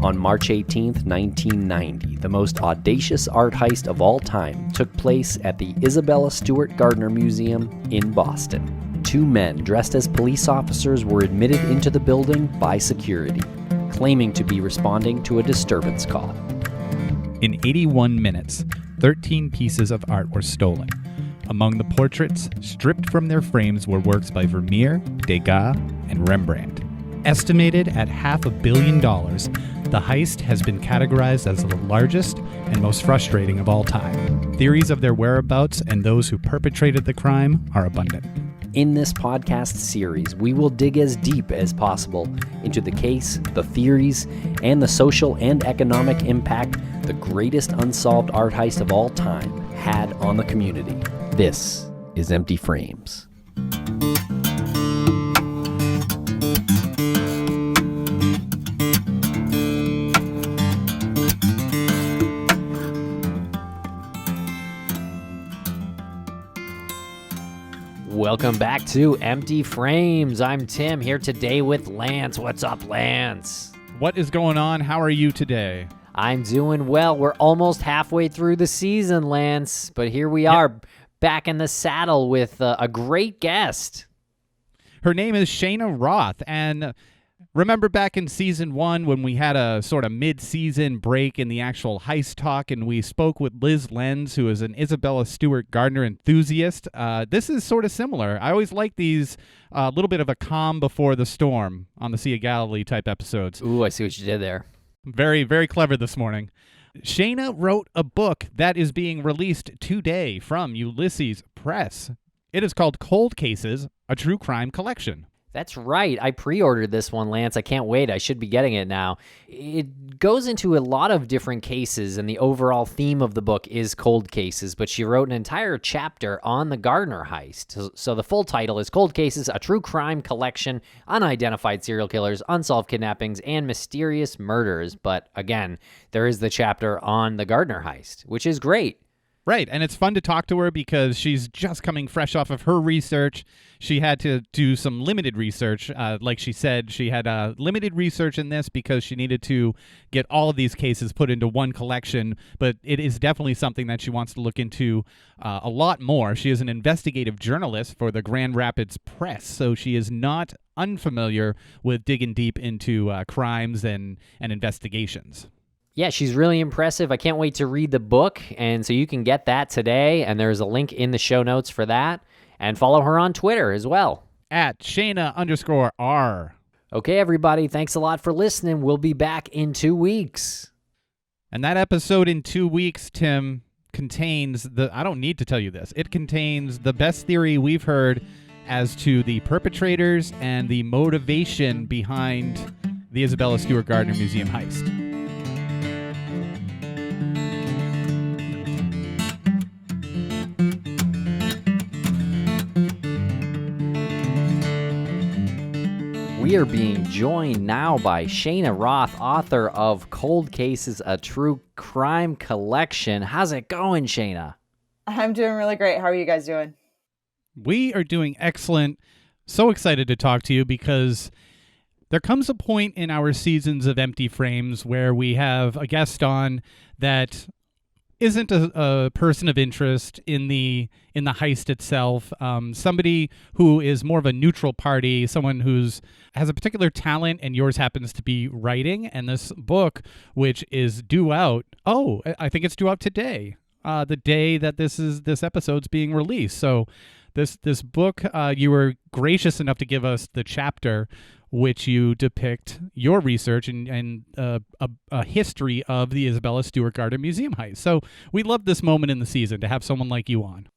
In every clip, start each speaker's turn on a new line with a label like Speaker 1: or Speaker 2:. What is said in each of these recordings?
Speaker 1: On March 18th, 1990, the most audacious art heist of all time took place at the Isabella Stewart Gardner Museum in Boston. Two men dressed as police officers were admitted into the building by security, claiming to be responding to a disturbance call.
Speaker 2: In 81 minutes, 13 pieces of art were stolen. Among the portraits, stripped from their frames, were works by Vermeer, Degas, and Rembrandt. Estimated at $500 million, the heist has been categorized as the largest and most frustrating of all time. Theories of their whereabouts and those who perpetrated the crime are abundant.
Speaker 1: In this podcast series, we will dig as deep as possible into the case, the theories, and the social and economic impact the greatest unsolved art heist of all time had on the community. This is Empty Frames. Welcome back to Empty Frames. I'm Tim, here today with Lance. What's up, Lance?
Speaker 2: What is going on? How are you today?
Speaker 1: I'm doing well. We're almost halfway through the season, Lance, but here we are back in the saddle with a great guest.
Speaker 2: Her name is Cheyna Roth, and remember back in season 1 when we had a sort of mid-season break in the actual heist talk, and we spoke with Liz Lenz, who is an Isabella Stewart Gardner enthusiast. This is sort of similar. I always like these little bit of a calm before the storm on the Sea of Galilee type episodes.
Speaker 1: Ooh, I see what you did there.
Speaker 2: Very, very clever this morning. Cheyna wrote a book that is being released today from Ulysses Press. It is called Cold Cases, a True Crime Collection.
Speaker 1: That's right. I pre-ordered this one, Lance. I can't wait. I should be getting it now. It goes into a lot of different cases, and the overall theme of the book is cold cases, but she wrote an entire chapter on the Gardner heist. So the full title is Cold Cases, a True Crime Collection, Unidentified Serial Killers, Unsolved Kidnappings, and Mysterious Murders. But again, there is the chapter on the Gardner heist, which is great.
Speaker 2: Right, and it's fun to talk to her because she's just coming fresh off of her research. She had to do some limited research. Like she said, she had limited research in this because she needed to get all of these cases put into one collection, but it is definitely something that she wants to look into a lot more. She is an investigative journalist for the Grand Rapids Press, so she is not unfamiliar with digging deep into crimes and investigations.
Speaker 1: Yeah, she's really impressive. I can't wait to read the book, and so you can get that today, and there's a link in the show notes for that, and follow her on Twitter as well.
Speaker 2: At Cheyna_R.
Speaker 1: Okay, everybody, thanks a lot for listening. We'll be back in 2 weeks.
Speaker 2: And that episode in 2 weeks, Tim, contains I don't need to tell you this, it contains the best theory we've heard as to the perpetrators and the motivation behind the Isabella Stewart Gardner Museum heist.
Speaker 1: We are being joined now by Cheyna Roth, author of Cold Cases, a True Crime Collection. How's it going, Cheyna?
Speaker 3: I'm doing really great. How are you guys doing?
Speaker 2: We are doing excellent. So excited to talk to you because there comes a point in our seasons of Empty Frames where we have a guest on that isn't a person of interest in the heist itself. Somebody who is more of a neutral party, someone who's has a particular talent, and yours happens to be writing. And this book, which is due out, I think it's due out today, the day that this episode's being released. So this book, you were gracious enough to give us the chapter which you depict your research and a history of the Isabella Stewart Gardner Museum heist. So we love this moment in the season to have someone like you on.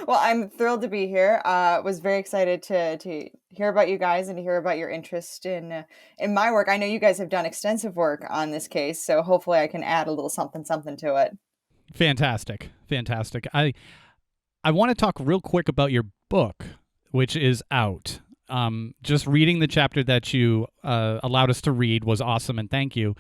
Speaker 3: Well, I'm thrilled to be here. Was very excited to hear about you guys and to hear about your interest in my work. I know you guys have done extensive work on this case, so hopefully I can add a little something to it.
Speaker 2: Fantastic. I want to talk real quick about your book, which is out. Just reading the chapter that you allowed us to read was awesome, and thank you.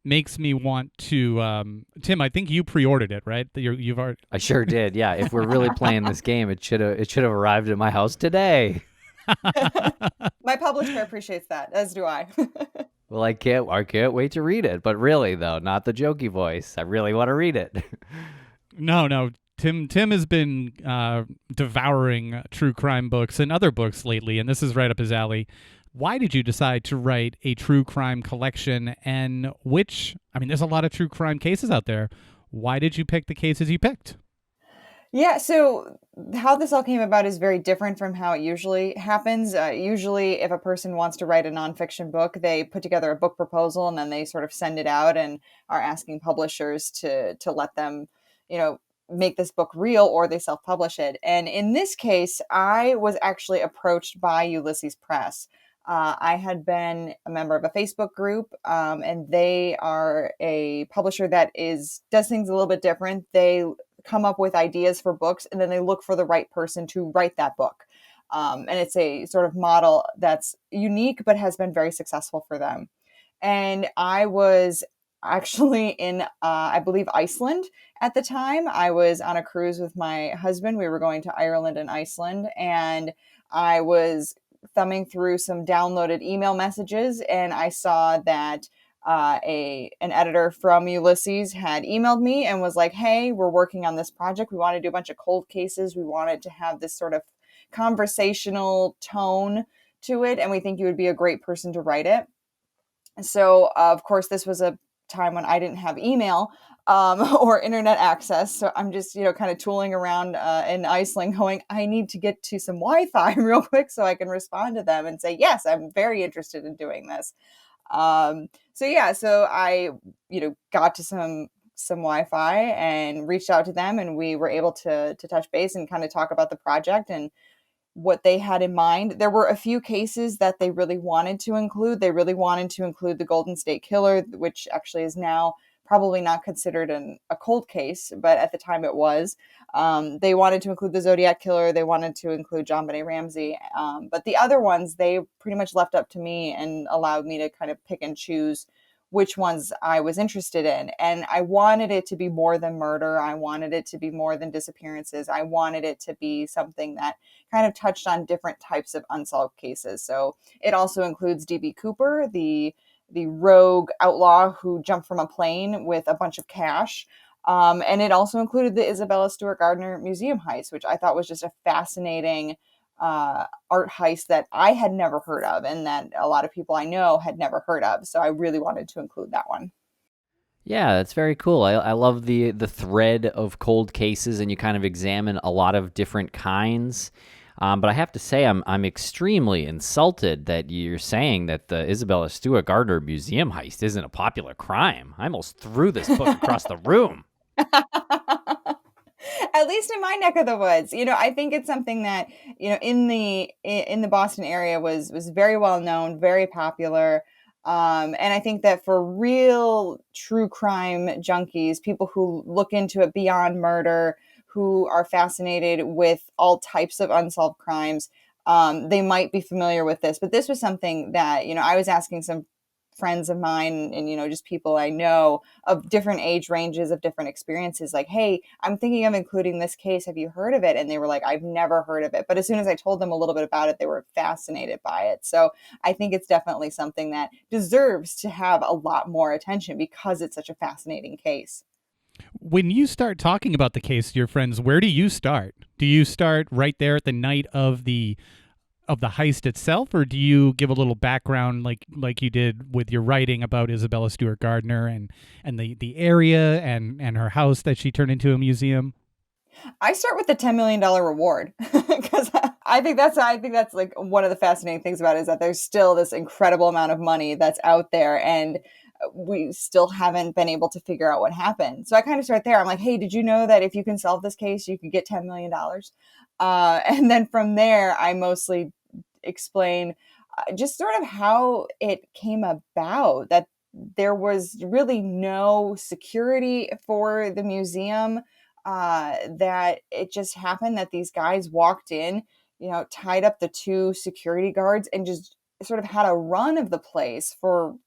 Speaker 2: Makes me want to. Tim, I think you pre-ordered it, right? You've already.
Speaker 1: I sure did. Yeah. If we're really playing this game, it should have arrived at my house today.
Speaker 3: My publisher appreciates that, as do I.
Speaker 1: Well, I can't wait to read it. But really, though, not the jokey voice. I really want to read it.
Speaker 2: No. Tim has been devouring true crime books and other books lately, and this is right up his alley. Why did you decide to write a true crime collection, and there's a lot of true crime cases out there. Why did you pick the cases you picked?
Speaker 3: Yeah, so how this all came about is very different from how it usually happens. Usually, if a person wants to write a nonfiction book, they put together a book proposal and then they sort of send it out and are asking publishers to let them, you know, make this book real, or they self-publish it. And in this case, I was actually approached by Ulysses Press. I had been a member of a Facebook group, and they are a publisher that does things a little bit different. They come up with ideas for books, and then they look for the right person to write that book. And it's a sort of model that's unique, but has been very successful for them. And I was actually in, I believe, Iceland at the time. I was on a cruise with my husband. We were going to Ireland and Iceland, and I was thumbing through some downloaded email messages, and I saw that an editor from Ulysses had emailed me and was like, "Hey, we're working on this project. We want to do a bunch of cold cases. We wanted to have this sort of conversational tone to it, and we think you would be a great person to write it." So, of course, this was a time when I didn't have email or internet access. So I'm just, kind of tooling around in Iceland going, I need to get to some Wi-Fi real quick so I can respond to them and say, yes, I'm very interested in doing this. So I, got to some Wi-Fi and reached out to them, and we were able to touch base and kind of talk about the project and what they had in mind. There were a few cases that they really wanted to include. They really wanted to include the Golden State Killer, which actually is now probably not considered a cold case, but at the time it was. They wanted to include the Zodiac Killer. They wanted to include JonBenet Ramsey. But the other ones, they pretty much left up to me and allowed me to kind of pick and choose which ones I was interested in. And I wanted it to be more than murder. I wanted it to be more than disappearances. I wanted it to be something that kind of touched on different types of unsolved cases. So it also includes DB Cooper, the rogue outlaw who jumped from a plane with a bunch of cash. And it also included the Isabella Stewart Gardner museum heist, which I thought was just a fascinating art heist that I had never heard of, and that a lot of people I know had never heard of. So I really wanted to include that one.
Speaker 1: Yeah, that's very cool. I love the thread of cold cases, and you kind of examine a lot of different kinds. But I have to say, I'm extremely insulted that you're saying that the Isabella Stewart Gardner museum heist isn't a popular crime. I almost threw this book across the room.
Speaker 3: At least in my neck of the woods, I think it's something that, in the Boston area was very well known, very popular. And I think that for real true crime junkies, people who look into it beyond murder, who are fascinated with all types of unsolved crimes, they might be familiar with this. But this was something that, I was asking some friends of mine and, just people I know of different age ranges, of different experiences, like, hey, I'm thinking of including this case. Have you heard of it? And they were like, I've never heard of it. But as soon as I told them a little bit about it, they were fascinated by it. So I think it's definitely something that deserves to have a lot more attention because it's such a fascinating case.
Speaker 2: When you start talking about the case to your friends, where do you start? Do you start right there at the night of the heist itself, or do you give a little background like you did with your writing about Isabella Stewart Gardner and the area and her house that she turned into a museum?
Speaker 3: I start with the $10 million reward because I think that's like one of the fascinating things about it is that there's still this incredible amount of money that's out there, and we still haven't been able to figure out what happened. So I kind of start there. I'm like, hey, did you know that if you can solve this case, you could get $10 million? And then from there, I mostly explain just sort of how it came about, that there was really no security for the museum, that it just happened that these guys walked in, tied up the two security guards and just sort of had a run of the place for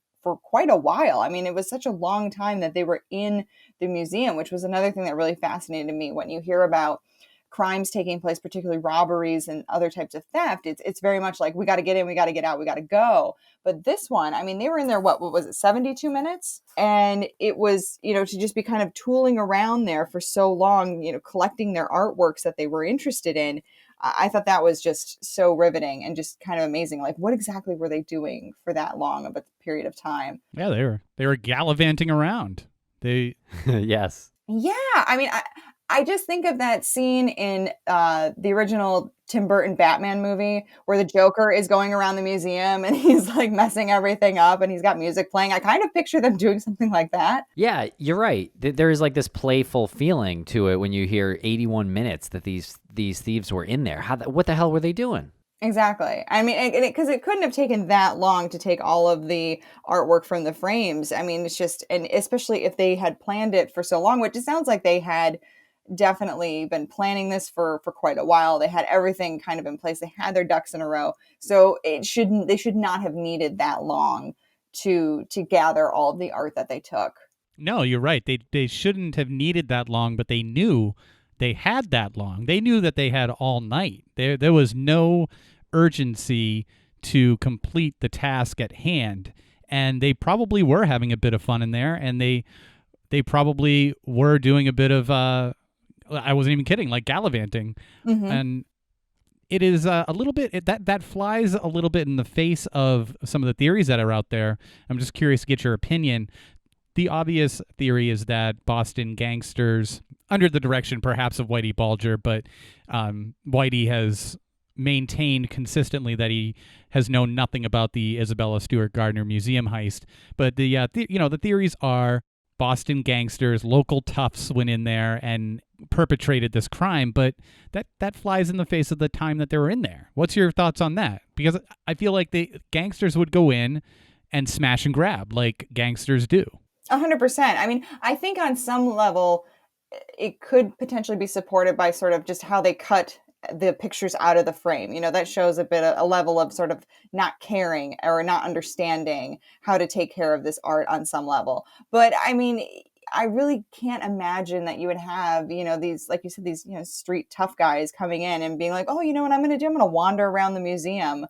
Speaker 3: quite a while. I mean, it was such a long time that they were in the museum, which was another thing that really fascinated me when you hear about crimes taking place, particularly robberies and other types of theft, it's very much like, we got to get in, we got to get out, we got to go. But this one, I mean, they were in there, what was it, 72 minutes? And it was, to just be kind of tooling around there for so long, collecting their artworks that they were interested in. I thought that was just so riveting and just kind of amazing. Like, what exactly were they doing for that long of a period of time?
Speaker 2: Yeah, they were gallivanting around. They
Speaker 1: Yes.
Speaker 3: Yeah, I mean, I just think of that scene in the original Tim Burton Batman movie where the Joker is going around the museum and he's like messing everything up and he's got music playing. I kind of picture them doing something like that.
Speaker 1: Yeah, you're right. There is like this playful feeling to it when you hear 81 minutes that these thieves were in there. What the hell were they doing?
Speaker 3: Exactly. I mean, because it couldn't have taken that long to take all of the artwork from the frames. I mean, it's just, and especially if they had planned it for so long, which it sounds like they had definitely been planning this for quite a while. They had everything kind of in place. They had their ducks in a row. So they should not have needed that long to gather all of the art that they took.
Speaker 2: No, you're right. They shouldn't have needed that long, but they knew they had that long. They knew that they had all night. There was no urgency to complete the task at hand, and they probably were having a bit of fun in there, and they probably were doing a bit of I wasn't even kidding, like gallivanting.
Speaker 3: Mm-hmm.
Speaker 2: And it is a little bit that flies a little bit in the face of some of the theories that are out there. I'm just curious to get your opinion. The obvious theory is that Boston gangsters, under the direction perhaps of Whitey Bulger, but Whitey has maintained consistently that he has known nothing about the Isabella Stewart Gardner Museum heist. But the theories are Boston gangsters, local toughs went in there and perpetrated this crime, but that flies in the face of the time that they were in there. What's your thoughts on that? Because I feel like the gangsters would go in and smash and grab like gangsters do.
Speaker 3: 100%. I mean, I think on some level, it could potentially be supported by sort of just how they cut the pictures out of the frame. That shows a level of sort of not caring or not understanding how to take care of this art on some level. But I mean, I really can't imagine that you would have, these, like you said, these, street tough guys coming in and being like, oh, you know what I'm going to do? I'm going to wander around the museum,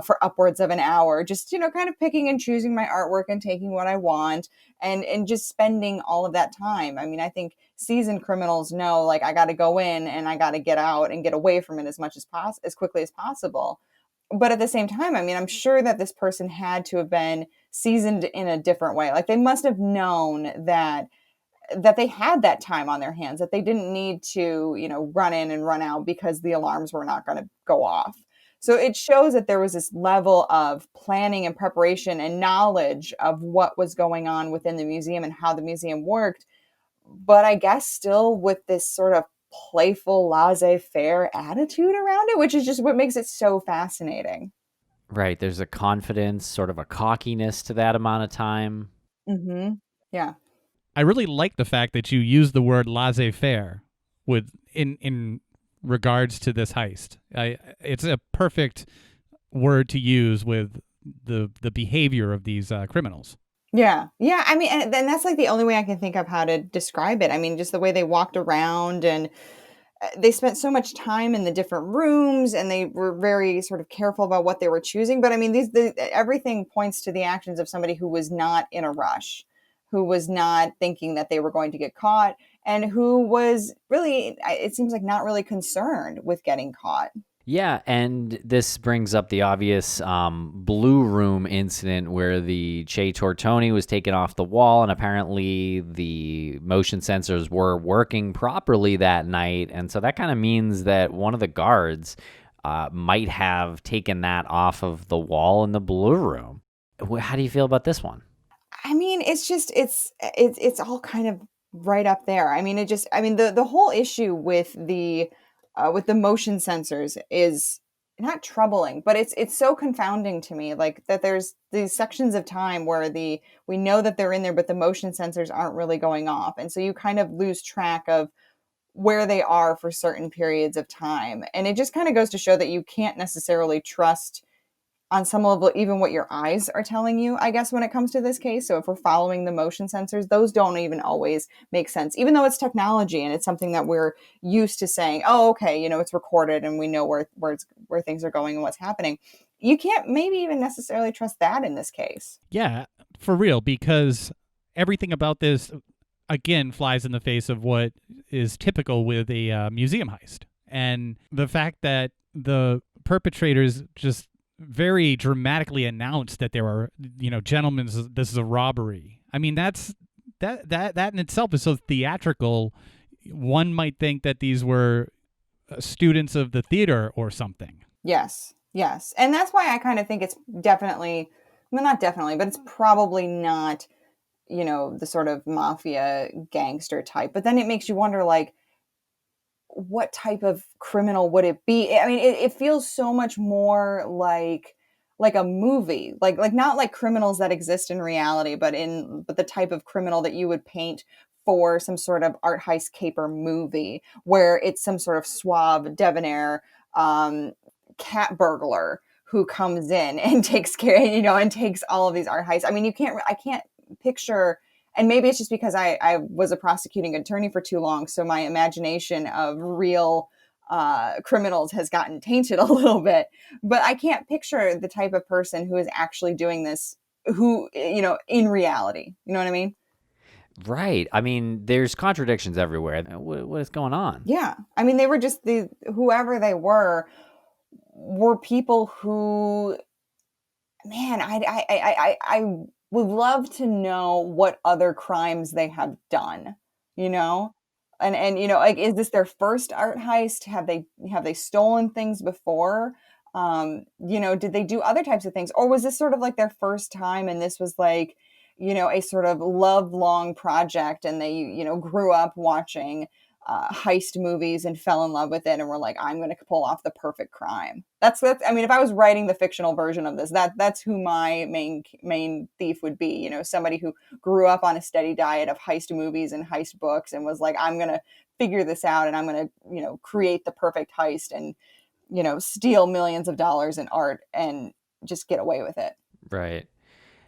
Speaker 3: for upwards of an hour, just, kind of picking and choosing my artwork and taking what I want and just spending all of that time. I mean, I think seasoned criminals know, like, I got to go in and I got to get out and get away from it as quickly as possible. But at the same time, I mean, I'm sure that this person had to have been seasoned in a different way. Like, they must have known that they had that time on their hands, that they didn't need to, run in and run out because the alarms were not going to go off. So it shows that there was this level of planning and preparation and knowledge of what was going on within the museum and how the museum worked. But I guess still with this sort of playful, laissez-faire attitude around it, which is just what makes it so fascinating.
Speaker 1: Right. There's a confidence, sort of a cockiness to that amount of time.
Speaker 3: Mm-hmm. Yeah.
Speaker 2: I really like the fact that you use the word laissez-faire in regards to this heist. It's a perfect word to use with the behavior of these criminals.
Speaker 3: Yeah. Yeah. I mean, and then that's like the only way I can think of how to describe it. I mean, just the way they walked around and they spent so much time in the different rooms and they were very sort of careful about what they were choosing. But I mean, everything points to the actions of somebody who was not in a rush, who was not thinking that they were going to get caught, and who was really, it seems like, not really concerned with getting caught.
Speaker 1: Yeah, and this brings up the obvious Blue Room incident where the Che Tortoni was taken off the wall, and apparently the motion sensors were working properly that night, and so that kind of means that one of the guards might have taken that off of the wall in the Blue Room. How do you feel about this one?
Speaker 3: I mean, it's just, it's all kind of right up there. I mean, the whole issue with the motion sensors is not troubling, but it's so confounding to me, like that there's these sections of time where we know that they're in there, but the motion sensors aren't really going off. And so you kind of lose track of where they are for certain periods of time. And it just kind of goes to show that you can't necessarily trust on some level, even what your eyes are telling you, I guess, when it comes to this case. So if we're following the motion sensors, those don't even always make sense, even though it's technology and it's something that we're used to saying, oh, okay, it's recorded and we know where things are going and what's happening. You can't maybe even necessarily trust that in this case.
Speaker 2: Yeah, for real, because everything about this, again, flies in the face of what is typical with a museum heist. And the fact that the perpetrators just very dramatically announced that there are, gentlemen, this is a robbery. I mean, that in itself is so theatrical. One might think that these were students of the theater or something.
Speaker 3: Yes. And that's why I kind of think it's definitely, well, not definitely, but it's probably not, the sort of mafia gangster type. But then it makes you wonder, like, what type of criminal would it be? I mean, it feels so much more like a movie, like not like criminals that exist in reality, but the type of criminal that you would paint for some sort of art heist caper movie, where it's some sort of suave, debonair cat burglar who comes in and takes care, and takes all of these art heists. I mean, I can't picture, and maybe it's just because I was a prosecuting attorney for too long, so my imagination of real criminals has gotten tainted a little bit, but I can't picture the type of person who is actually doing this, who, in reality, you know what I mean?
Speaker 1: Right. I mean, there's contradictions everywhere. What is going on?
Speaker 3: Yeah. I mean, they were just whoever they were people who, man, I would love to know what other crimes they have done, and like, is this their first art heist? Have they stolen things before? Did they do other types of things, or was this sort of like their first time, and this was like, a sort of love long project, and they, grew up watching heist movies and fell in love with it, and were like, I'm going to pull off the perfect crime. That's. I mean, if I was writing the fictional version of this, that's who my main thief would be. Somebody who grew up on a steady diet of heist movies and heist books, and was like, I'm going to figure this out, and I'm going to, create the perfect heist, and, steal millions of dollars in art and just get away with it.
Speaker 1: Right.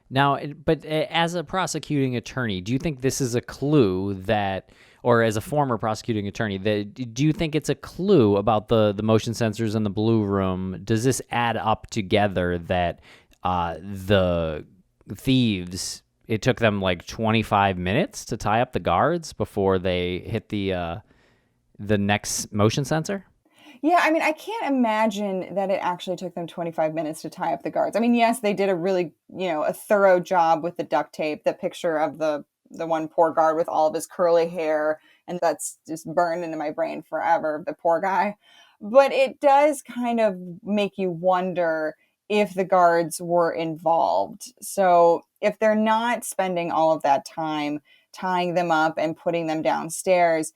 Speaker 1: Now, but as a prosecuting attorney, do you think this is a clue that, or as a former prosecuting attorney, do you think it's a clue about the motion sensors in the blue room? Does this add up together that the thieves, it took them like 25 minutes to tie up the guards before they hit the next motion sensor?
Speaker 3: Yeah, I mean, I can't imagine that it actually took them 25 minutes to tie up the guards. I mean, yes, they did a really, a thorough job with the duct tape, the picture of the one poor guard with all of his curly hair, and that's just burned into my brain forever, the poor guy. But it does kind of make you wonder if the guards were involved. So if they're not spending all of that time tying them up and putting them downstairs,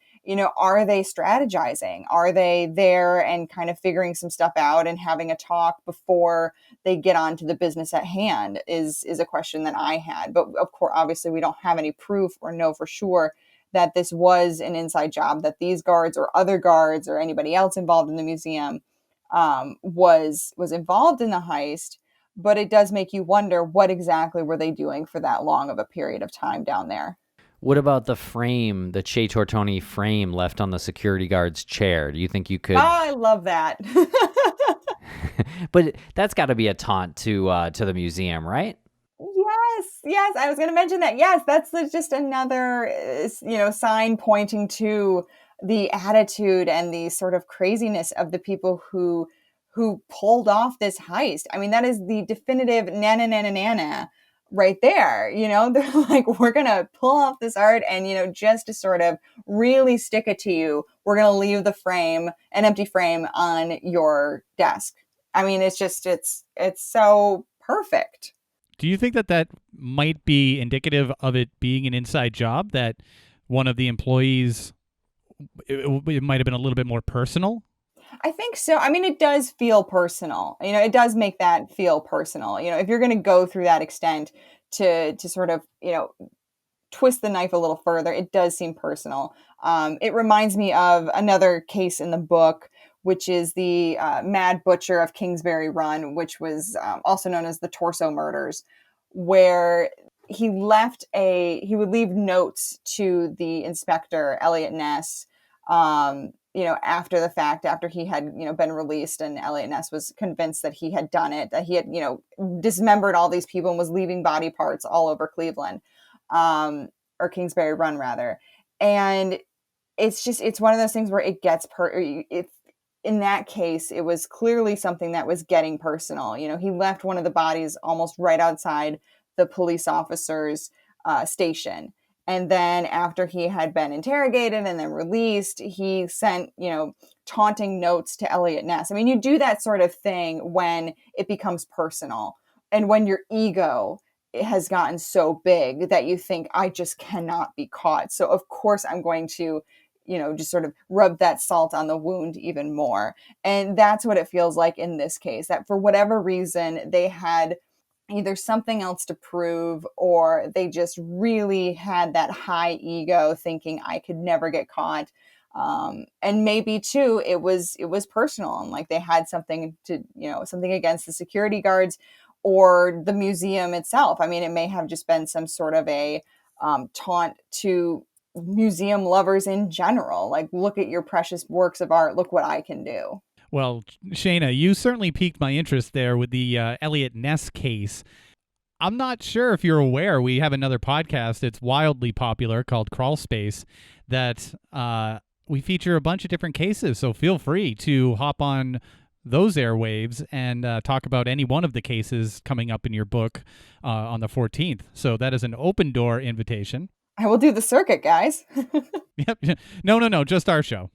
Speaker 3: are they strategizing? Are they there and kind of figuring some stuff out and having a talk before they get on to the business at hand is a question that I had. But of course, obviously, we don't have any proof or know for sure that this was an inside job, that these guards or other guards or anybody else involved in the museum was involved in the heist. But it does make you wonder, what exactly were they doing for that long of a period of time down there?
Speaker 1: What about the frame, the Che Tortoni frame left on the security guard's chair? Do you think you could?
Speaker 3: Oh, I love that.
Speaker 1: But that's got to be a taunt to the museum, right?
Speaker 3: Yes. I was going to mention that. Yes, that's just another, sign pointing to the attitude and the sort of craziness of the people who pulled off this heist. I mean, that is the definitive nana right there. They're like, we're going to pull off this art, and, just to sort of really stick it to you, we're going to leave an empty frame on your desk. I mean, it's so perfect.
Speaker 2: Do you think that might be indicative of it being an inside job, that one of the employees, it might have been a little bit more personal?
Speaker 3: I think so. I mean, it does feel personal. It does make that feel personal. If you're going to go through that extent to sort of, twist the knife a little further, it does seem personal. It reminds me of another case in the book which is the Mad Butcher of Kingsbury Run, which was also known as the Torso Murders, where he would leave notes to the inspector, Elliot Ness, after the fact, after he had, been released, and Elliot Ness was convinced that he had done it, that he had, dismembered all these people and was leaving body parts all over Cleveland, or Kingsbury Run rather. And it's one of those things where it gets in that case, it was clearly something that was getting personal. He left one of the bodies almost right outside the police officer's station. And then after he had been interrogated and then released, he sent, taunting notes to Elliot Ness. I mean, you do that sort of thing when it becomes personal and when your ego has gotten so big that you think, I just cannot be caught. So of course I'm going to, just sort of rub that salt on the wound even more. And that's what it feels like in this case, that for whatever reason, they had either something else to prove, or they just really had that high ego thinking I could never get caught. And maybe too, it was personal, and like they had something to, something against the security guards or the museum itself. I mean, it may have just been some sort of a taunt to museum lovers in general. Like, look at your precious works of art. Look what I can do.
Speaker 2: Well, Cheyna, you certainly piqued my interest there with the Elliot Ness case. I'm not sure if you're aware, we have another podcast. It's wildly popular called Crawl Space that we feature a bunch of different cases. So feel free to hop on those airwaves and talk about any one of the cases coming up in your book on the 14th. So that is an open door invitation.
Speaker 3: I will do the circuit, guys.
Speaker 2: Yep. No, just our show.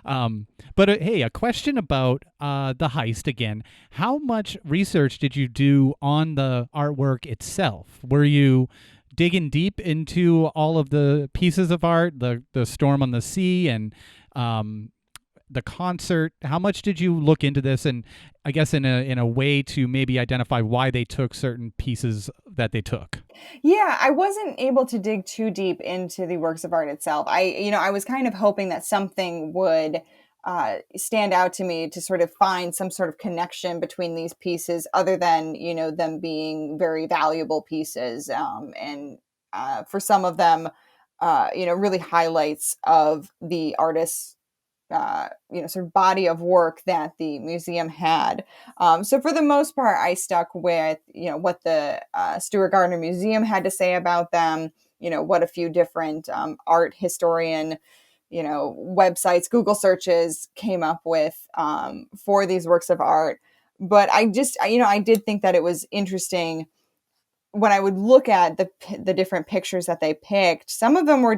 Speaker 2: But hey, a question about the heist again. How much research did you do on the artwork itself? Were you digging deep into all of the pieces of art, the storm on the sea and the concert? How much did you look into this, and I guess in a way to maybe identify why they took certain pieces that they took?
Speaker 3: Yeah, I wasn't able to dig too deep into the works of art itself. I was kind of hoping that something would stand out to me to sort of find some sort of connection between these pieces, other than, them being very valuable pieces. And for some of them, really highlights of the artist's sort of body of work that the museum had. So for the most part, I stuck with, what the Stuart Gardner Museum had to say about them, what a few different art historian, websites, Google searches came up with for these works of art. But I did think that it was interesting when I would look at the different pictures that they picked. Some of them were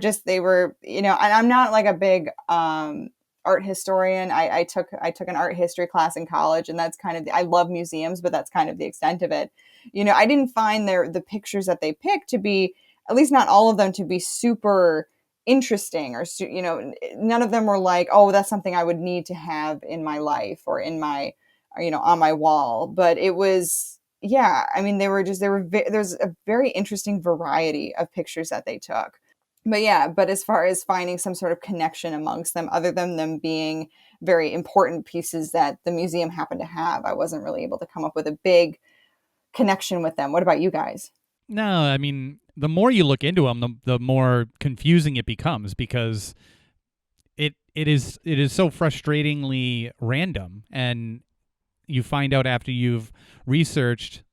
Speaker 3: and I'm not like a big art historian. I took an art history class in college, and that's kind of I love museums, but that's kind of the extent of it. I didn't find the pictures that they picked to be, at least not all of them, to be super interesting, or none of them were like, oh, that's something I would need to have in my life or in my, on my wall. But it was, yeah, I mean, there's a very interesting variety of pictures that they took. But yeah, but as far as finding some sort of connection amongst them, other than them being very important pieces that the museum happened to have, I wasn't really able to come up with a big connection with them. What about you guys?
Speaker 2: No, I mean, the more you look into them, the more confusing it becomes, because it is so frustratingly random, and you find out after you've researched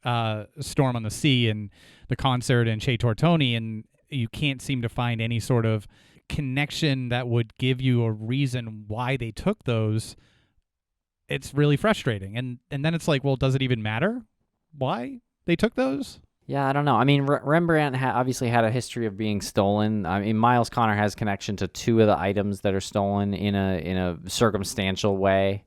Speaker 2: Storm on the Sea and the concert and Chez Tortoni, and you can't seem to find any sort of connection that would give you a reason why they took those. It's really frustrating. And then it's like, well, does it even matter why they took those?
Speaker 1: Yeah, I don't know. I mean, Rembrandt obviously had a history of being stolen. I mean, Miles Connor has connection to two of the items that are stolen in a circumstantial way,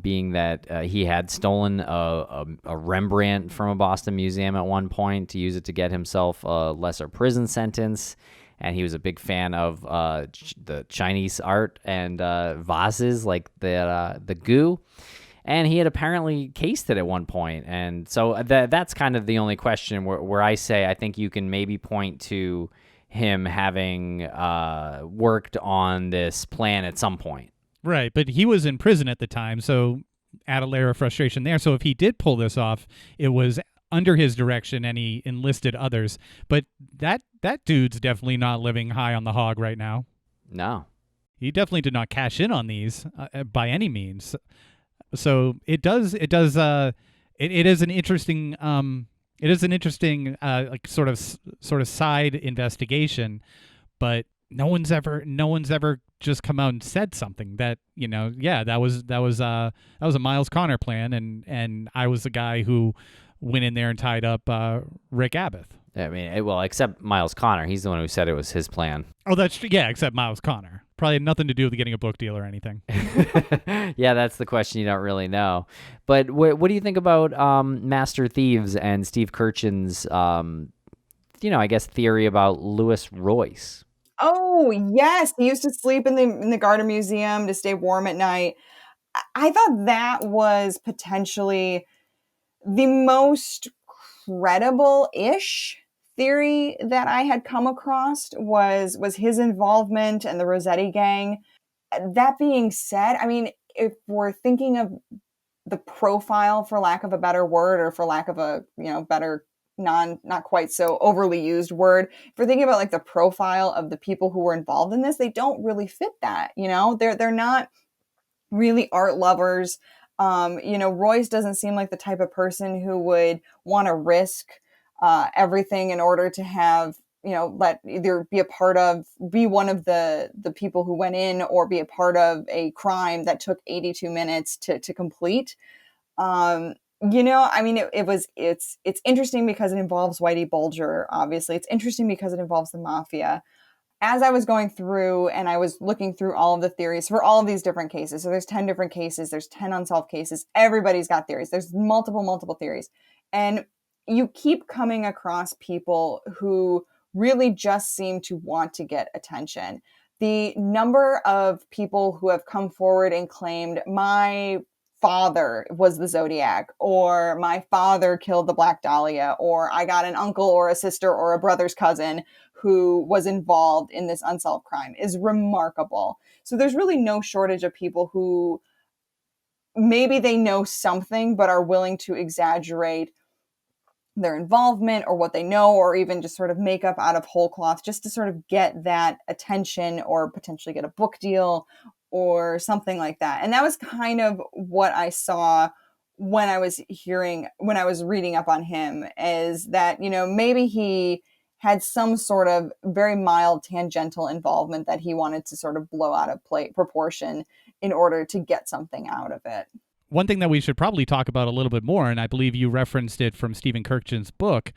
Speaker 1: being that he had stolen a Rembrandt from a Boston museum at one point to use it to get himself a lesser prison sentence. And he was a big fan of the Chinese art and vases, like the gu. And he had apparently cased it at one point. And so that's kind of the only question where I say I think you can maybe point to him having worked on this plan at some point.
Speaker 2: Right, but he was in prison at the time, so add a layer of frustration there. So if he did pull this off, it was under his direction and he enlisted others. But that dude's definitely not living high on the hog right now.
Speaker 1: No.
Speaker 2: He definitely did not cash in on these by any means. So it is an interesting like sort of side investigation, but no one's ever just come out and said something that, that was a Miles Connor plan, and I was the guy who went in there and tied up Rick Abbott.
Speaker 1: I mean, well, except Miles Connor. He's the one who said it was his plan.
Speaker 2: Oh, that's true. Yeah, except Miles Connor. Probably had nothing to do with getting a book deal or anything.
Speaker 1: Yeah, that's the question you don't really know. But what do you think about Master Thieves and Steve Kirchin's, I guess, theory about Louis Royce?
Speaker 3: Oh, yes. He used to sleep in the Gardner Museum to stay warm at night. I thought that was potentially the most credible-ish theory that I had come across was his involvement and the Rossetti gang. That being said, I mean, if we're thinking of the profile, for lack of a better word, or for lack of a, better not quite so overly used word, if we're thinking about like the profile of the people who were involved in this, they don't really fit that. They're not really art lovers. Royce doesn't seem like the type of person who would want to risk everything in order to have, let either be one of the people who went in, or be a part of a crime that took 82 minutes to complete. I mean, it's interesting because it involves Whitey Bulger, obviously. It's interesting because it involves the mafia. As I was going through and I was looking through all of the theories for all of these different cases, so there's 10 different cases, there's 10 unsolved cases, everybody's got theories. There's multiple theories. And you keep coming across people who really just seem to want to get attention. The number of people who have come forward and claimed, my father was the Zodiac, or my father killed the Black Dahlia, or I got an uncle or a sister or a brother's cousin who was involved in this unsolved crime, is remarkable. So there's really no shortage of people who maybe they know something, but are willing to exaggerate their involvement or what they know, or even just sort of make up out of whole cloth just to sort of get that attention or potentially get a book deal or something like that. And that was kind of what I saw when I was reading up on him, is that, maybe he had some sort of very mild tangential involvement that he wanted to sort of blow out of proportion in order to get something out of it.
Speaker 2: One thing that we should probably talk about a little bit more, and I believe you referenced it from Stephen Kirchin's book,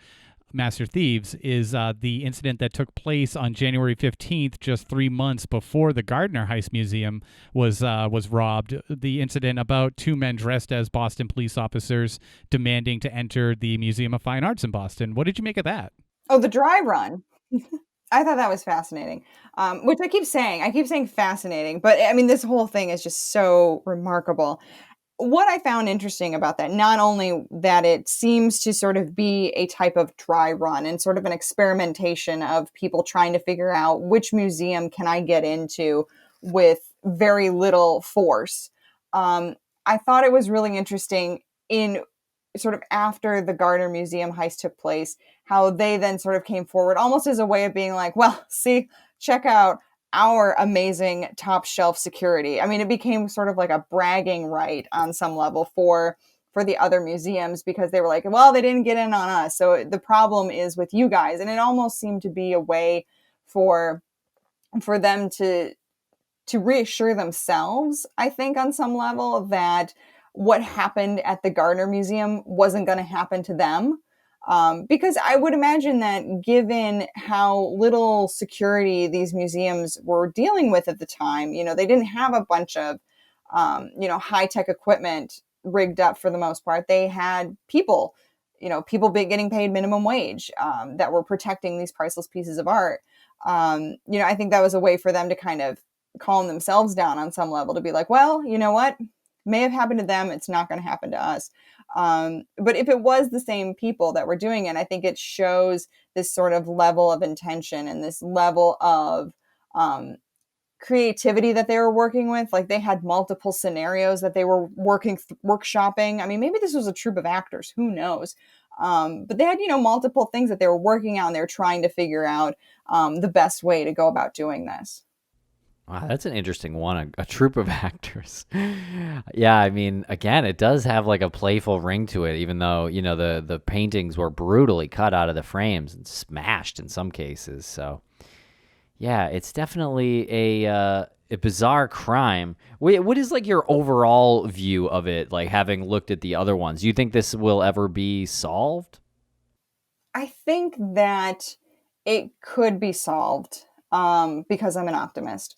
Speaker 2: Master Thieves, is the incident that took place on January 15th, just 3 months before the Gardner Heist Museum was robbed. The incident about two men dressed as Boston police officers demanding to enter the Museum of Fine Arts in Boston. What did you make of that?
Speaker 3: Oh, the dry run. I thought that was fascinating, which I keep saying fascinating, but I mean, this whole thing is just so remarkable. What I found interesting about that, not only that it seems to sort of be a type of dry run and sort of an experimentation of people trying to figure out which museum can I get into with very little force. I thought it was really interesting in sort of after the Gardner Museum heist took place, how they then sort of came forward almost as a way of being like, well, see, check out our amazing top shelf security. I mean, it became sort of like a bragging right on some level for the other museums, because they were like, well, they didn't get in on us, so the problem is with you guys. And it almost seemed to be a way for them to reassure themselves, I think, on some level, that what happened at the Gardner Museum wasn't going to happen to them. Because I would imagine that, given how little security these museums were dealing with at the time, they didn't have a bunch of, high-tech equipment rigged up for the most part. They had people getting paid minimum wage that were protecting these priceless pieces of art. I think that was a way for them to kind of calm themselves down on some level, to be like, well, you know what? may have happened to them. It's not going to happen to us. But if it was the same people that were doing it, I think it shows this sort of level of intention and this level of creativity that they were working with. Like they had multiple scenarios that they were workshopping. I mean, maybe this was a troupe of actors, who knows? But they had, multiple things that they were working on. They were trying to figure out the best way to go about doing this.
Speaker 1: Wow, that's an interesting one. A troupe of actors. Yeah, I mean, again, it does have like a playful ring to it, even though, the paintings were brutally cut out of the frames and smashed in some cases. So, yeah, it's definitely a bizarre crime. What is like your overall view of it, like having looked at the other ones? Do you think this will ever be solved?
Speaker 3: I think that it could be solved because I'm an optimist.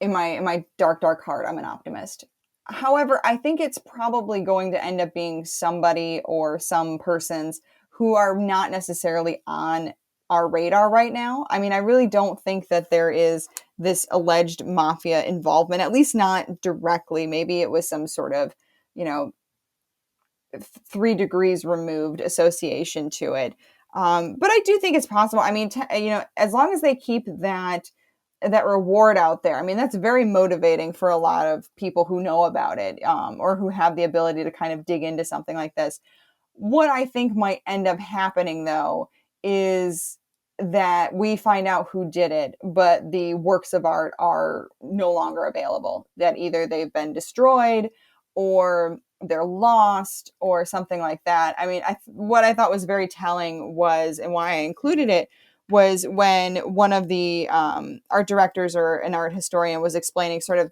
Speaker 3: In my dark heart, I'm an optimist. However, I think it's probably going to end up being somebody or some persons who are not necessarily on our radar right now. I mean, I really don't think that there is this alleged mafia involvement, at least not directly. Maybe it was some sort of, 3 degrees removed association to it. But I do think it's possible. I mean, as long as they keep that reward out there. I mean, that's very motivating for a lot of people who know about it, or who have the ability to kind of dig into something like this. What I think might end up happening, though, is that we find out who did it, but the works of art are no longer available, that either they've been destroyed or they're lost or something like that. I mean, what I thought was very telling was, and why I included it, was when one of the art directors or an art historian was explaining sort of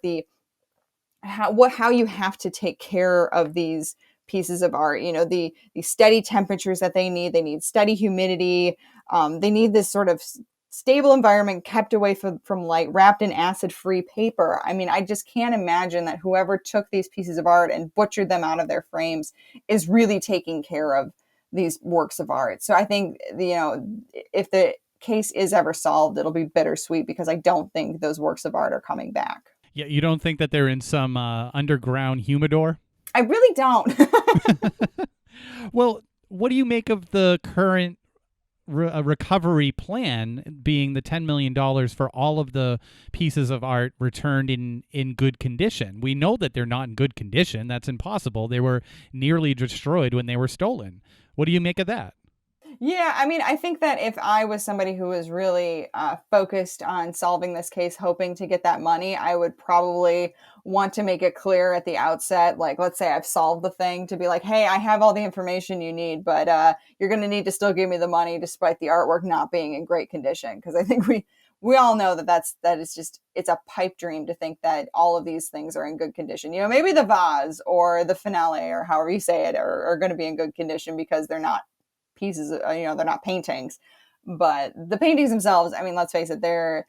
Speaker 3: how you have to take care of these pieces of art. The steady temperatures that they need steady humidity. They need this sort of stable environment kept away from light, wrapped in acid-free paper. I mean, I just can't imagine that whoever took these pieces of art and butchered them out of their frames is really taking care of these works of art. So I think, if the case is ever solved, it'll be bittersweet because I don't think those works of art are coming back.
Speaker 2: Yeah, you don't think that they're in some underground humidor?
Speaker 3: I really don't.
Speaker 2: Well, what do you make of the current recovery plan being the $10 million for all of the pieces of art returned in good condition? We know that they're not in good condition. That's impossible. They were nearly destroyed when they were stolen. What do you make of that?
Speaker 3: Yeah, I mean, I think that if I was somebody who was really focused on solving this case, hoping to get that money, I would probably want to make it clear at the outset, like, let's say I've solved the thing, to be like, hey, I have all the information you need, but you're going to need to still give me the money despite the artwork not being in great condition. Because I think we all know that is just, it's a pipe dream to think that all of these things are in good condition. Maybe the vase or the finale or however you say it are going to be in good condition because they're not pieces, they're not paintings. But the paintings themselves, I mean, let's face it, they're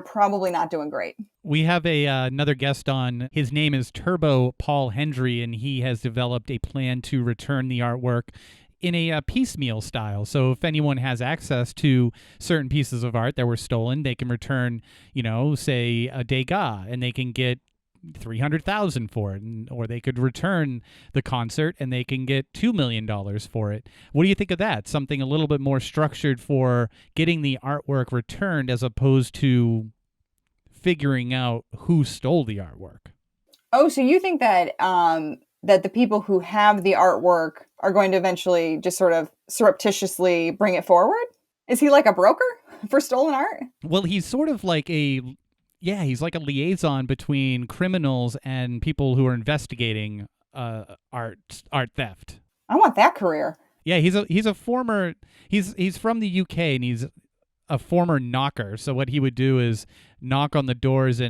Speaker 3: probably not doing great.
Speaker 2: We have another guest on. His name is Turbo Paul Hendry, and he has developed a plan to return the artwork in a piecemeal style. So if anyone has access to certain pieces of art that were stolen, they can return, say a Degas, and they can get $300,000 for it, or they could return the concert and they can get $2 million for it. What do you think of that? Something a little bit more structured for getting the artwork returned as opposed to figuring out who stole the artwork.
Speaker 3: Oh, so you think that that the people who have the artwork are going to eventually just sort of surreptitiously bring it forward? Is he like a broker for stolen art?
Speaker 2: Well, he's sort of like he's like a liaison between criminals and people who are investigating art theft.
Speaker 3: I want that career.
Speaker 2: Yeah, he's a former he's from the UK and he's a former knocker. So what he would do is knock on the doors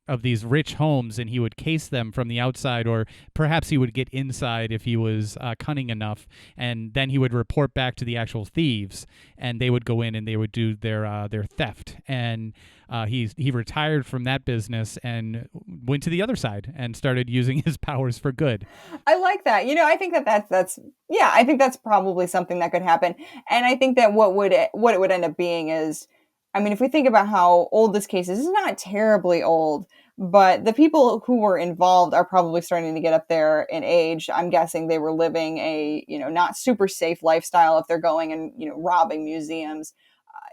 Speaker 2: of these rich homes, and he would case them from the outside, or perhaps he would get inside if he was cunning enough, and then he would report back to the actual thieves, and they would go in and they would do their theft. And he retired from that business and went to the other side and started using his powers for good.
Speaker 3: I like that. I think that's I think that's probably something that could happen. And I think that what it would end up being is, I mean, if we think about how old this case is, it's not terribly old. But the people who were involved are probably starting to get up there in age. I'm guessing they were living a, not super safe lifestyle if they're going and, robbing museums.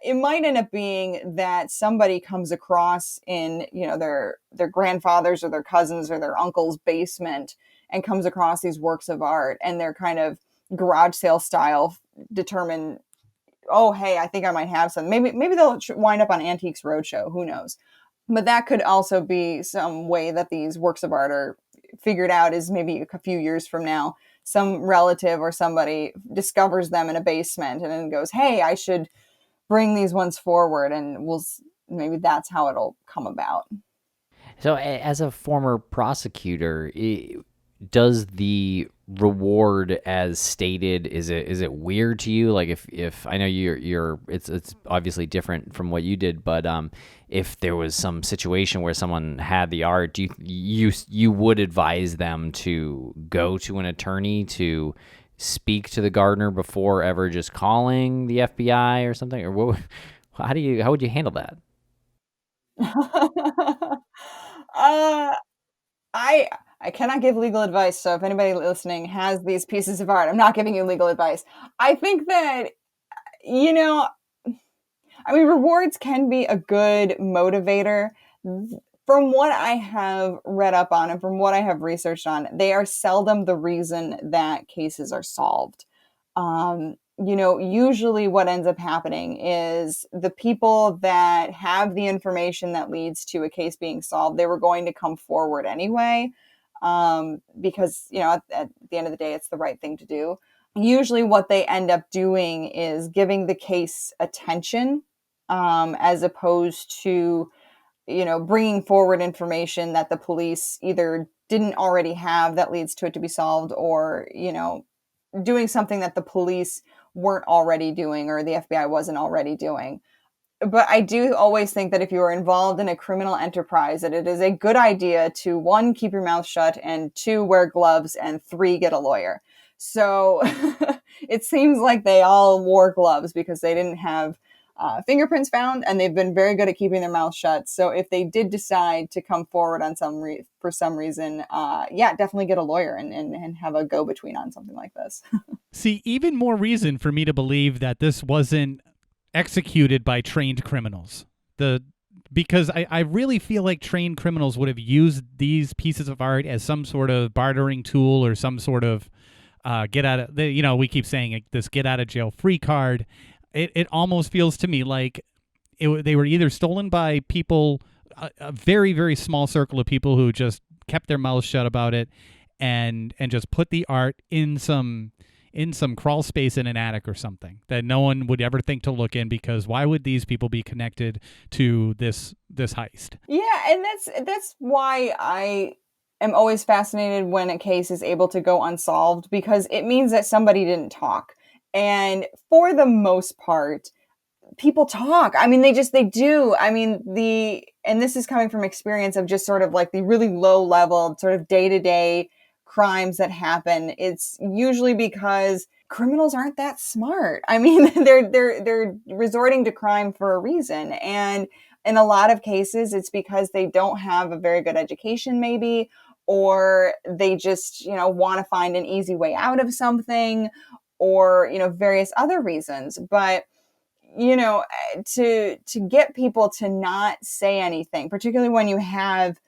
Speaker 3: It might end up being that somebody comes across in, their grandfather's or their cousins or their uncle's basement and comes across these works of art, and they're kind of garage sale style determine, oh, hey, I think I might have some. Maybe they'll wind up on Antiques Roadshow. Who knows? But that could also be some way that these works of art are figured out, is maybe a few years from now, some relative or somebody discovers them in a basement and then goes, hey, I should bring these ones forward, and maybe that's how it'll come about.
Speaker 1: So, as a former prosecutor, does the reward as stated, is it weird to you? Like, if I know it's obviously different from what you did, but if there was some situation where someone had the art, do you would advise them to go to an attorney to speak to the Gardner before ever just calling the FBI or something? Or how would you handle that?
Speaker 3: I cannot give legal advice, so if anybody listening has these pieces of art, I'm not giving you legal advice. I think that, rewards can be a good motivator. From what I have read up on and from what I have researched on, they are seldom the reason that cases are solved. Usually what ends up happening is the people that have the information that leads to a case being solved, they were going to come forward anyway, because, at the end of the day, it's the right thing to do. Usually what they end up doing is giving the case attention, as opposed to, bringing forward information that the police either didn't already have that leads to it to be solved, or, doing something that the police weren't already doing or the FBI wasn't already doing. But I do always think that if you are involved in a criminal enterprise, that it is a good idea to, 1, keep your mouth shut, and 2, wear gloves, and 3, get a lawyer. So it seems like they all wore gloves because they didn't have fingerprints found, and they've been very good at keeping their mouth shut. So if they did decide to come forward on for some reason, definitely get a lawyer and have a go-between on something like this.
Speaker 2: See, even more reason for me to believe that this wasn't executed by trained criminals. Because I really feel like trained criminals would have used these pieces of art as some sort of bartering tool or some sort of we keep saying this get out of jail free card. It almost feels to me like they were either stolen by people, a very, very small circle of people who just kept their mouths shut about it and just put the art in some crawl space in an attic or something that no one would ever think to look in, because why would these people be connected to this heist?
Speaker 3: Yeah, and that's why I am always fascinated when a case is able to go unsolved, because it means that somebody didn't talk. And for the most part, people talk. They do. And this is coming from experience of just sort of like the really low level sort of day-to-day crimes that happen. It's usually because criminals aren't that smart. They're resorting to crime for a reason. And in a lot of cases, it's because they don't have a very good education, maybe, or they just, want to find an easy way out of something, or, various other reasons. But, to get people to not say anything, particularly when you have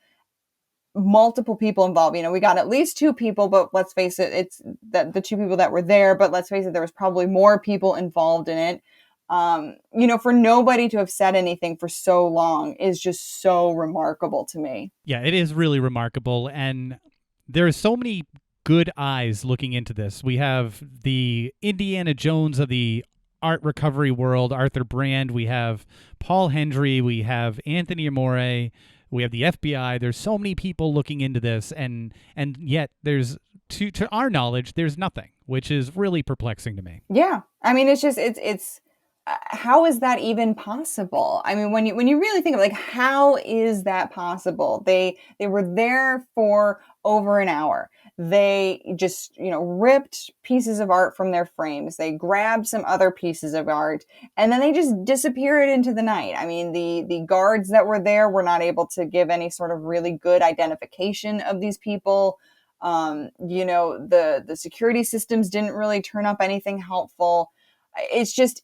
Speaker 3: multiple people involved, we got at least 2 people, but let's face it, it's the 2 people that were there, but let's face it, there was probably more people involved in it. For nobody to have said anything for so long is just so remarkable to me.
Speaker 2: Yeah, it is really remarkable. And there are so many good eyes looking into this. We have the Indiana Jones of the art recovery world, Arthur Brand. We have Paul Hendry. We have Anthony Amore. We have the FBI. There's so many people looking into this, and yet there's, to our knowledge, there's nothing, which is really perplexing to me.
Speaker 3: Yeah, it's how is that even possible? When you really think of it, like, how is that possible? They were there for over an hour. They just, ripped pieces of art from their frames. They grabbed some other pieces of art, and then they just disappeared into the night. I mean, the guards that were there were not able to give any sort of really good identification of these people. The security systems didn't really turn up anything helpful. It's just,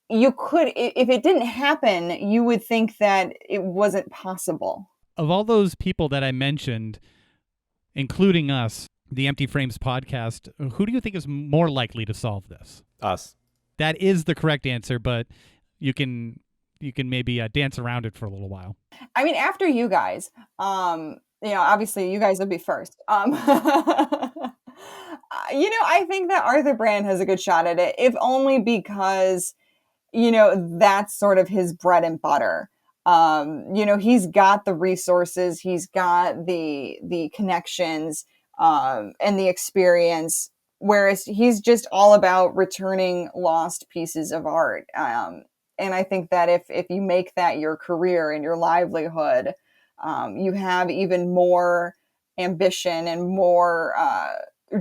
Speaker 3: you could, if it didn't happen, you would think that it wasn't possible.
Speaker 2: Of all those people that I mentioned, including us, the Empty Frames podcast, who do you think is more likely to solve this?
Speaker 1: Us.
Speaker 2: That is the correct answer, but you can maybe dance around it for a little while.
Speaker 3: I mean, after you guys, obviously you guys will be first. I think that Arthur Brand has a good shot at it, if only because, that's sort of his bread and butter. He's got the resources, he's got the connections, and the experience, whereas he's just all about returning lost pieces of art. And I think that if you make that your career and your livelihood, you have even more ambition and more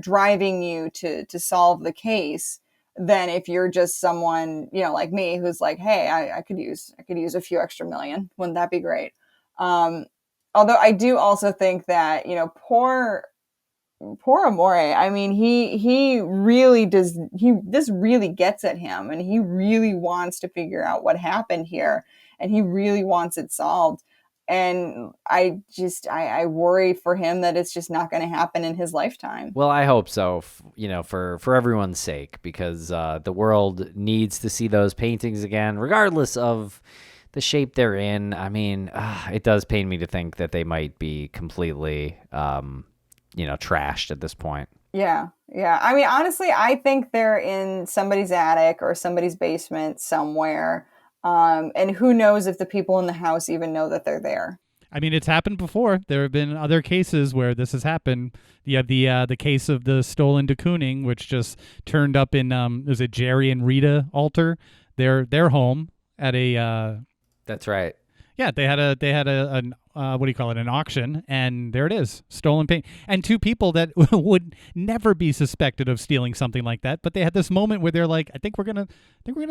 Speaker 3: driving you to solve the case than if you're just someone, like me, who's like, hey, I could use a few extra million. Wouldn't that be great? Although I do also think that, poor Amore, I mean, he really does, this really gets at him, and he really wants to figure out what happened here, and he really wants it solved. And I worry for him that it's just not going to happen in his lifetime.
Speaker 1: Well, I hope so, for everyone's sake, because the world needs to see those paintings again, regardless of the shape they're in. I mean, it does pain me to think that they might be completely, trashed at this point.
Speaker 3: Yeah. I mean, honestly, I think they're in somebody's attic or somebody's basement somewhere. And who knows if the people in the house even know that they're there.
Speaker 2: I mean, it's happened before. There have been other cases where this has happened. You have the case of the stolen de Kooning, which just turned up in is it Jerry and Rita Alter, their home at a.
Speaker 1: That's right.
Speaker 2: Yeah, they had an what do you call it, an auction, and there it is, stolen paint, and two people that would never be suspected of stealing something like that, but they had this moment where they're like, I think we're gonna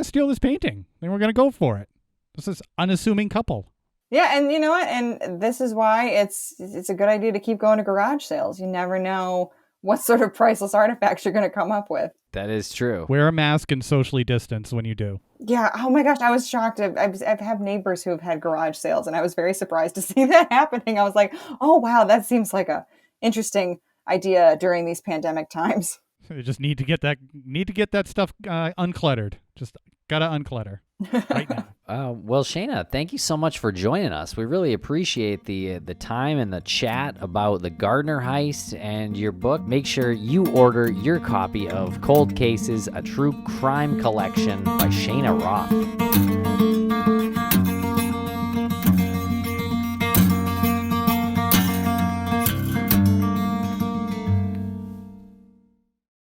Speaker 2: steal this painting, I think we're gonna go for it. This is unassuming couple.
Speaker 3: Yeah, and you know what? And this is why it's a good idea to keep going to garage sales. You never know what sort of priceless artifacts you're going to come up with.
Speaker 1: That is true.
Speaker 2: Wear a mask and socially distance when you do.
Speaker 3: Yeah. Oh my gosh. I was shocked. I've had neighbors who have had garage sales, and I was very surprised to see that happening. I was like, oh, wow, that seems like a interesting idea during these pandemic times.
Speaker 2: You just need to get that stuff uncluttered. Just gotta unclutter right now.
Speaker 1: Well, Cheyna, thank you so much for joining us. We really appreciate the time and the chat about the Gardner heist and your book. Make sure you order your copy of Cold Cases, a true crime collection by Cheyna Roth.